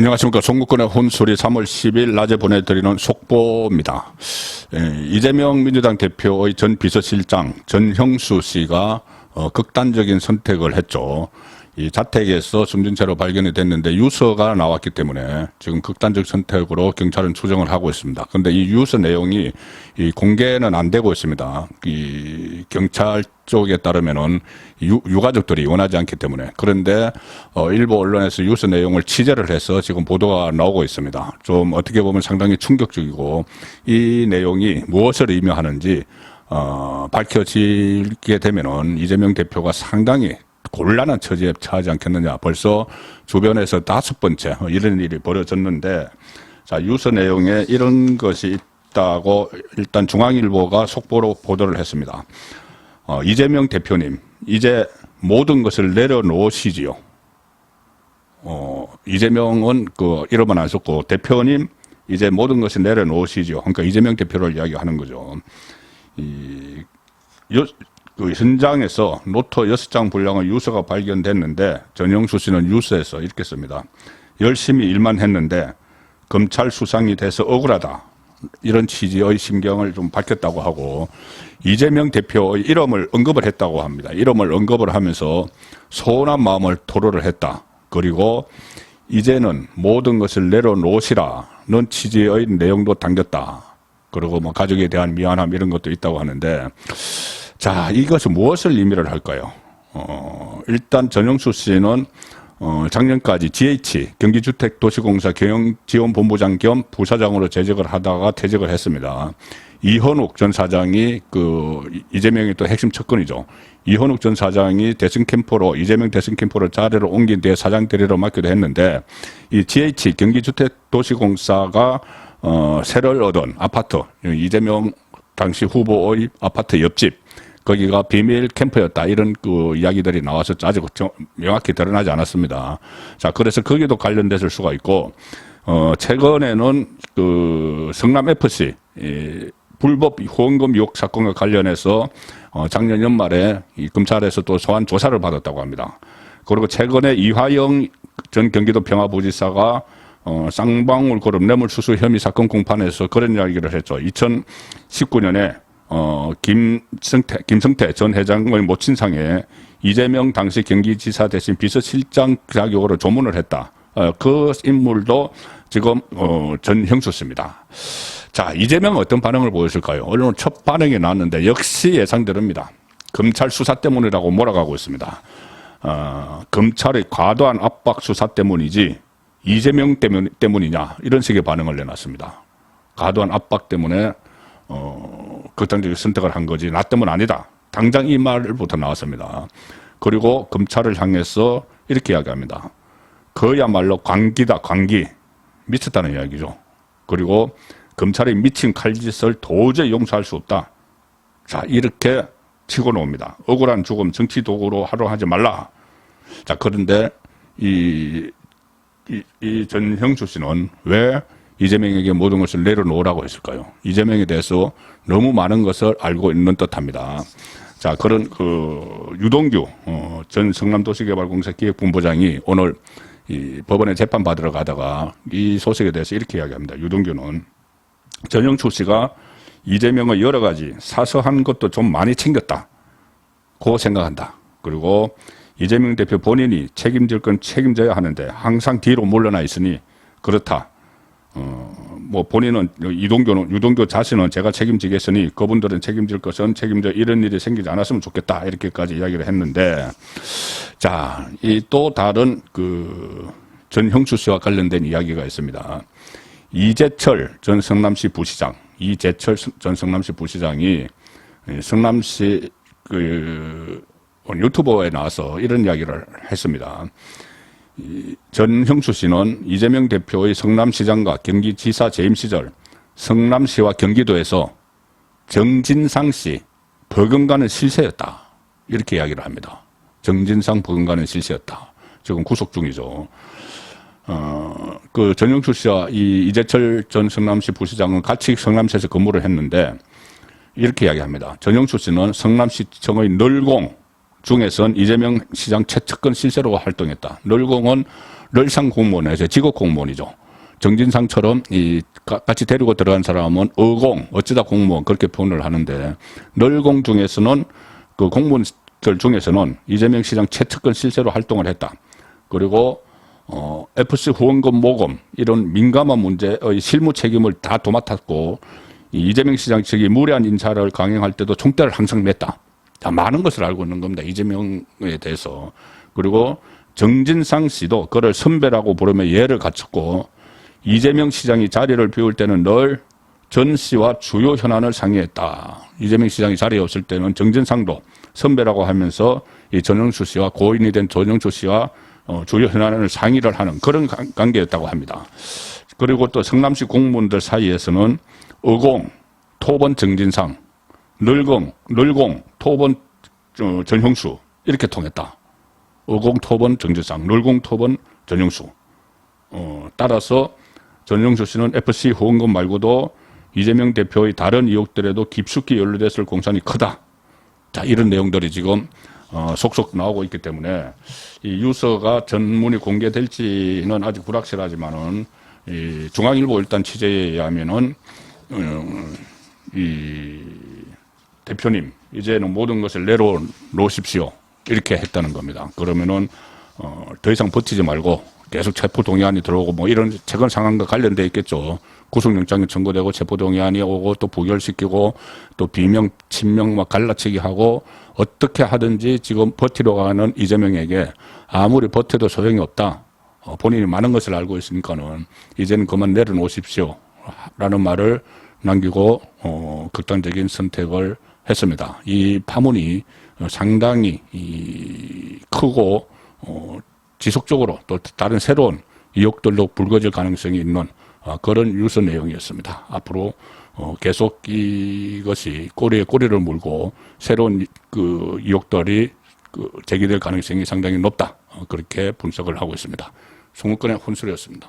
안녕하십니까. 송구권의 혼소리 3월 10일 낮에 보내드리는 속보입니다. 이재명 민주당 대표의 전 비서실장 전형수 씨가 극단적인 선택을 했죠. 이 자택에서 숨진 채로 발견이 됐는데 유서가 나왔기 때문에 지금 극단적 선택으로 경찰은 추정을 하고 있습니다. 그런데 이 유서 내용이 공개는 안 되고 있습니다. 이 경찰 쪽에 따르면은 유가족들이 원하지 않기 때문에. 그런데 일부 언론에서 유서 내용을 취재를 해서 지금 보도가 나오고 있습니다. 좀 어떻게 보면 상당히 충격적이고 이 내용이 무엇을 의미하는지 밝혀지게 되면은 이재명 대표가 상당히 곤란한 처지에 처하지 않겠느냐. 벌써 주변에서 5번째 이런 일이 벌어졌는데, 자, 유서 내용에 이런 것이 있다고 일단 중앙일보가 속보로 보도를 했습니다. 이재명 대표님, 이제 모든 것을 내려놓으시지요. 이재명은 이러면 안 썼고, 대표님, 이제 모든 것을 내려놓으시지요. 그러니까 이재명 대표를 이야기하는 거죠. 그 현장에서 노트 6장 분량의 유서가 발견됐는데 전형수 씨는 유서에서 이렇게 씁니다. 열심히 일만 했는데 검찰 수상이 돼서 억울하다. 이런 취지의 심경을 좀 밝혔다고 하고 이재명 대표의 이름을 언급을 했다고 합니다. 이름을 언급을 하면서 서운한 마음을 토로를 했다. 그리고 이제는 모든 것을 내려놓으시라는 취지의 내용도 담겼다. 그리고 뭐 가족에 대한 미안함 이런 것도 있다고 하는데, 자, 이것은 무엇을 의미를 할까요? 일단 전형수 씨는 작년까지 GH 경기주택도시공사 경영지원본부장 겸 부사장으로 재직을 하다가 퇴직을 했습니다. 이현욱 전 사장이 이재명의 또 핵심 측근이죠. 이현욱 전 사장이 대선 캠프로 이재명 대선 캠프로 자리를 옮긴 뒤에 사장 대리로 맡기도 했는데, 이 GH 경기주택도시공사가 세를 얻은 아파트, 이재명 당시 후보의 아파트 옆집, 거기가 비밀 캠프였다. 이런 이야기들이 나와서 아직 명확히 드러나지 않았습니다. 자, 그래서 거기도 관련됐을 수가 있고, 최근에는 성남FC, 불법 후원금 유혹 사건과 관련해서 작년 연말에 이 검찰에서 또 소환 조사를 받았다고 합니다. 그리고 최근에 이화영 전 경기도 평화부지사가 쌍방울 그룹 뇌물수수 혐의 사건 공판에서 그런 이야기를 했죠. 2019년에 김성태 전 회장의 모친상에 이재명 당시 경기지사 대신 비서실장 자격으로 조문을 했다. 그 인물도 지금 전형수 씨입니다. 자, 이재명은 어떤 반응을 보였을까요? 오늘 첫 반응이 나왔는데 역시 예상대로입니다. 검찰 수사 때문이라고 몰아가고 있습니다. 검찰의 과도한 압박 수사 때문이지 이재명 때문이냐, 이런 식의 반응을 내놨습니다. 과도한 압박 때문에 극단적인 선택을 한 거지 나 때문 아니다. 당장 이 말부터 나왔습니다. 그리고 검찰을 향해서 이렇게 이야기합니다. 그야말로 광기다, 광기. 미쳤다는 이야기죠. 그리고 검찰의 미친 칼짓을 도저히 용서할 수 없다. 자, 이렇게 치고 놓습니다. 억울한 죽음 정치 도구로 활용하지 말라. 자, 그런데 이 전형수 씨는 왜 이재명에게 모든 것을 내려놓으라고 했을까요? 이재명에 대해서 너무 많은 것을 알고 있는 듯합니다. 자, 그런 유동규 전 성남도시개발공사 기획본부장이 오늘 이 법원에 재판 받으러 가다가 이 소식에 대해서 이렇게 이야기합니다. 유동규는 전형수 씨가 이재명의 여러 가지 사소한 것도 좀 많이 챙겼다고 생각한다. 그리고 이재명 대표 본인이 책임질 건 책임져야 하는데 항상 뒤로 물러나 있으니 그렇다. 뭐 본인은 유동규 자신은 제가 책임지겠으니 그분들은 책임질 것은 책임져 이런 일이 생기지 않았으면 좋겠다. 이렇게까지 이야기를 했는데, 자, 이 또 다른 전형수 씨와 관련된 이야기가 있습니다. 이재철 전 성남시 부시장, 이재철 전 성남시 부시장이 성남시 유튜버에 나와서 이런 이야기를 했습니다. 전형수 씨는 이재명 대표의 성남시장과 경기지사 재임 시절 성남시와 경기도에서 정진상 씨 버금가는 실세였다. 이렇게 이야기를 합니다. 정진상 버금가는 실세였다. 지금 구속 중이죠. 전형수 씨와 이재철 전 성남시 부시장은 같이 성남시에서 근무를 했는데 이렇게 이야기합니다. 전형수 씨는 성남시청의 중에선 이재명 시장 최측근 실세로 활동했다. 널공은 널상 공무원에서 직업 공무원이죠. 정진상처럼 같이 데리고 들어간 사람은 어공, 어쩌다 공무원 그렇게 표현을 하는데 널공 중에서는 그 공무원들 중에서는 이재명 시장 최측근 실세로 활동을 했다. 그리고 FC 후원금 모금 이런 민감한 문제의 실무 책임을 다 도맡았고 이재명 시장 측이 무리한 인사를 강행할 때도 총대를 항상 맸다. 자, 많은 것을 알고 있는 겁니다. 이재명에 대해서. 그리고 정진상 씨도 그를 선배라고 부르며 예를 갖췄고 이재명 시장이 자리를 비울 때는 늘 전 씨와 주요 현안을 상의했다. 이재명 시장이 자리에 없을 때는 정진상도 선배라고 하면서 이 전영수 씨와 고인이 된 전영수 씨와 주요 현안을 상의를 하는 그런 관계였다고 합니다. 그리고 또 성남시 공무원들 사이에서는 어공, 토번 정진상, 널공, 토번 전형수 이렇게 통했다. 어공, 토번 정진상, 널공, 토번 전형수. 따라서 전영수 씨는 FC 후원금 말고도 이재명 대표의 다른 의혹들에도 깊숙이 연루됐을 공산이 크다. 자, 이런 내용들이 지금 속속 나오고 있기 때문에 이 유서가 전문이 공개될지는 아직 불확실하지만은 이 중앙일보 일단 취재에 의하면은 이 대표님 이제는 모든 것을 내려놓으십시오 이렇게 했다는 겁니다. 그러면은 더 이상 버티지 말고 계속 체포동의안이 들어오고 뭐 이런 최근 상황과 관련돼 있겠죠. 구속영장이 청구되고 체포동의안이 오고 또 부결시키고 또 비명, 친명 막 갈라치기 하고 어떻게 하든지 지금 버티려고 하는 이재명에게 아무리 버텨도 소용이 없다. 본인이 많은 것을 알고 있으니까는 이제는 그만 내려놓으십시오. 라는 말을 남기고 극단적인 선택을 했습니다. 이 파문이 상당히 크고 지속적으로 또 다른 새로운 의혹들로 불거질 가능성이 있는 그런 유서 내용이었습니다. 앞으로 계속 이것이 꼬리에 꼬리를 물고 새로운 그 의혹들이 제기될 가능성이 상당히 높다. 그렇게 분석을 하고 있습니다. 송국근의 혼술이었습니다.